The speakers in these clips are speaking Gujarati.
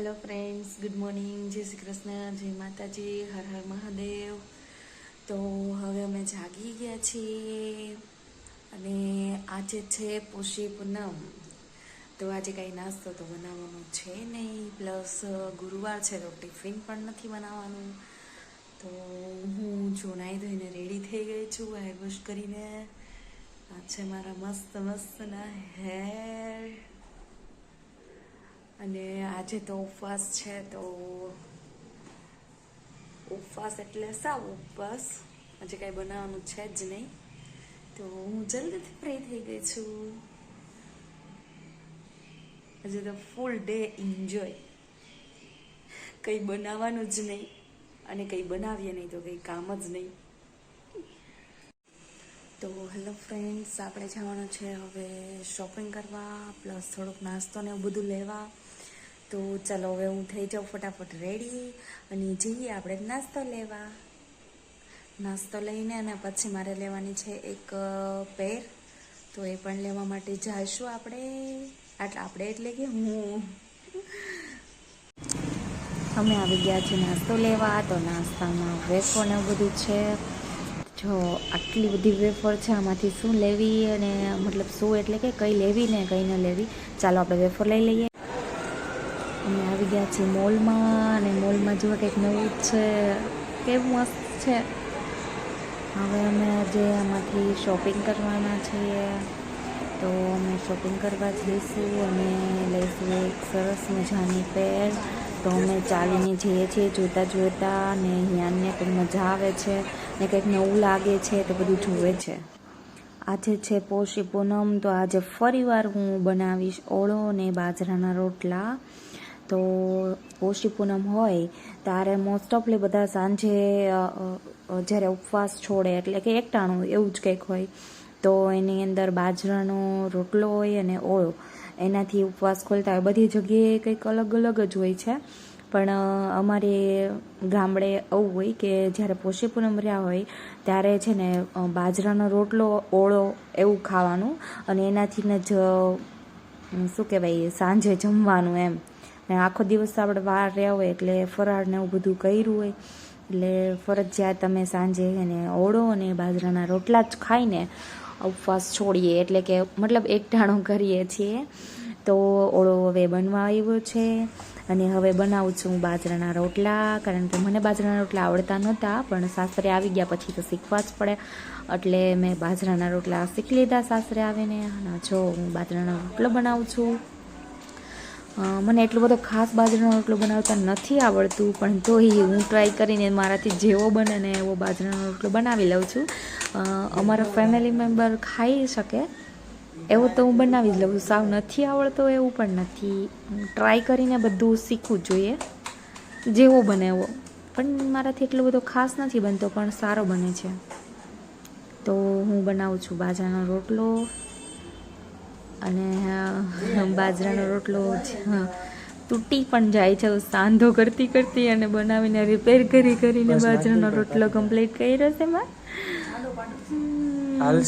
હેલો ફ્રેન્ડ્સ, ગુડ મોર્નિંગ, જય શ્રી કૃષ્ણ, જય માતાજી, હર હર મહાદેવ. તો હવે અમે જાગી ગયા છીએ અને આજે છે પોષી પૂનમ. તો આજે કાંઈ નાસ્તો તો બનાવવાનો છે નહીં, પ્લસ ગુરુવાર છે તો ટિફિન પણ નથી બનાવવાનું. તો હું જો નાહી ધોઈને રેડી થઈ ગઈ છું હેર વોશ કરીને. આ છે મારા મસ્ત મસ્તના હેર. અને આજે તો ઉપવાસ છે, તો ઉપવાસ એટલે સાવ ઉપવાસ, આજે કાંઈ બનાવવાનું છે જ નહીં. તો હું જલ્દીથી ફ્રી થઈ ગઈ છું. આજે તો ફૂલ ડે એન્જોય, કંઈ બનાવવાનું જ નહીં અને કંઈ બનાવીએ નહીં તો કંઈ કામ જ નહીં. તો હેલો ફ્રેન્ડ્સ, આપણે જવાનું છે હવે શોપિંગ કરવા, પ્લસ થોડોક નાસ્તો ને એવું બધું લેવા. તો ચાલો હવે હું થઈ જાઉં ફટાફટ રેડી અને જઈએ આપણે નાસ્તો લેવા. નાસ્તો લઈને અને પછી મારે લેવાની છે એક પેર, તો એ પણ લેવા માટે જઈશું આપણે એટલે કે હું. અમે આવી ગયા છીએ નાસ્તો લેવા. તો નાસ્તામાં વેફર ને એવું બધું છે. જો આટલી બધી વેફર છે, આમાંથી શું લેવી અને મતલબ શું એટલે કે કઈ લેવી ને કઈ ન લેવી. ચાલો આપણે વેફર લઈ લઈએ. અમે આવી ગયા છીએ મોલમાં અને મોલમાં જોવા કંઈક નવું જ છે, કેવું મસ્ત છે. હવે અમે આજે આમાંથી શોપિંગ કરવાના છીએ, તો અમે શોપિંગ કરવા જઈશું અને લઈશું એક સરસ મજાની પેર. તો અમે ચાલીને જઈએ છીએ જોતા અને અહીંયાને પણ મજા આવે છે ને કંઈક નવું લાગે છે તો બધું જુએ છે. આજે છે પોષી પૂનમ, તો આજે ફરીવાર હું બનાવીશ ઓળો અને બાજરાના રોટલા. તો પોષી પૂનમ હોય ત્યારે મોસ્ટ ઓફલી બધા સાંજે જ્યારે ઉપવાસ છોડે એટલે કે એકટાણું એવું જ કંઈક હોય, તો એની અંદર બાજરાનો રોટલો હોય અને ઓળો, એનાથી ઉપવાસ ખોલતા હોય. બધી જગ્યાએ કંઈક અલગ અલગ જ હોય છે, પણ અમારે ગામડે એવું હોય કે જ્યારે પોષી પૂનમ રહ્યા હોય ત્યારે છે ને બાજરાનો રોટલો ઓળો એવું ખાવાનું અને એનાથી જ શું કહેવાય સાંજે જમવાનું એમ. ને આખો દિવસ આપણે બહાર રહ્યા હોય એટલે ફરાળ ને એવું બધું કર્યું હોય એટલે ફરજિયાત તમે સાંજે એને ઓળો અને બાજરાના રોટલા જ ખાઈને ઉપવાસ છોડીએ, એટલે કે મતલબ એકટાણું કરીએ છીએ. તો ઓળો હવે બનવા આવ્યો છે અને હવે બનાવું છું બાજરાના રોટલા, કારણ કે મને બાજરાના રોટલા આવડતા નહોતા, પણ સાસરે આવી ગયા પછી તો શીખવા જ પડે, એટલે મેં બાજરાના રોટલા શીખી લીધા સાસરે આવીને. અને જો હું બાજરાનો રોટલો બનાવું છું. મને એટલો બધો ખાસ બાજરાનો રોટલો બનાવતા નથી આવડતું, પણ તોય હું ટ્રાય કરીને મારાથી જેવો બને ને એવો બાજરાનો રોટલો બનાવી લઉં છું. અમારા ફેમિલી મેમ્બર ખાઈ શકે એવો તો હું બનાવી જ લઉં છું. સાવ નથી આવડતો એવું પણ નથી, ટ્રાય કરીને બધું શીખવું જોઈએ, જેવો બને એવો. પણ મારાથી એટલો બધો ખાસ નથી બનતો, પણ સારો બને છે. તો હું બનાવું છું બાજરાનો રોટલો અને બાજરાનો રોટલો તૂટી પણ જાય છે. સાંધો કરતી અને બનાવીને રિપેર કરીને બાજરાનો રોટલો કમ્પ્લીટ કર્યો છે મેં.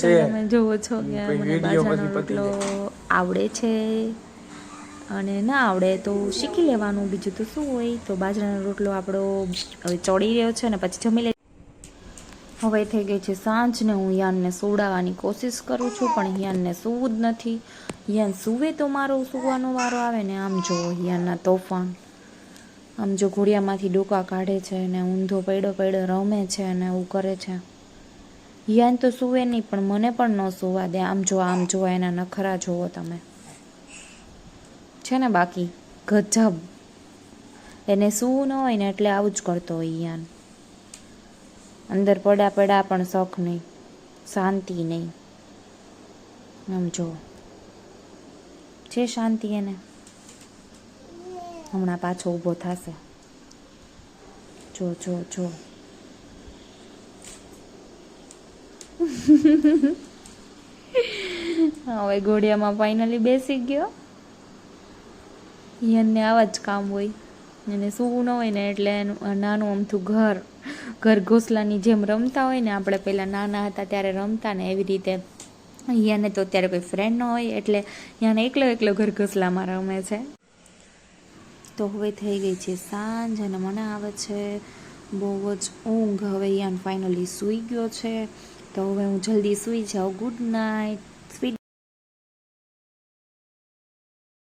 તમે જોવો છો કે મને બાજરાનો રોટલો આવડે છે, અને ના આવડે તો શીખી લેવાનું, બીજું તો શું હોય. તો બાજરાનો રોટલો આપણો હવે ચડી રહ્યો છે અને પછી જમી લે. હવે થઈ ગઈ છે સાંજ ને હું હિયાનને સુવડાવવાની કોશિશ કરું છું, પણ હિયાનને સૂવું જ નથી. હિયાન સૂવે તો મારો સૂવાનો વારો આવે ને. આમ જો હિયાનના તોફાન, આમ જો ઘોડિયામાંથી ડોકા કાઢે છે ને ઊંધો પડ્યો રમે છે અને એવું કરે છે. હિયાન તો સૂવે નહીં, પણ મને પણ ન સૂવા દે. આમ જો એના નખરા જોવો તમે, છે ને બાકી ગજબ. એને સૂવું ન હોય ને એટલે આવું જ કરતો હોય હિયાન. અંદર પડ્યા પણ શોખ નહીં, શાંતિ નહીં. આમ જો છે શાંતિ એને. હમણાં પાછો ઊભો થશે, જો હવે ઘોડિયામાં ફાઇનલી બેસી ગયો. એને આવા જ કામ હોય, એને સૂવું ન હોય ને એટલે એનું નાનું અમથું ઘર ઘોસલાની જેમ રમતા હોય ને, આપણે પહેલાં નાના હતા ત્યારે રમતા ને એવી રીતે. અહીંયાને તો અત્યારે કોઈ ફ્રેન્ડ ન હોય એટલે અહીંયાને એકલો ઘર ઘોસલામાં રમે છે. તો હવે થઈ ગઈ છે સાંજ અને મને આવે છે બહુ જ ઊંઘ. હવે યાન ફાઇનલી સૂઈ ગયો છે, તો હવે હું જલ્દી સૂઈ જાઉં. Good night.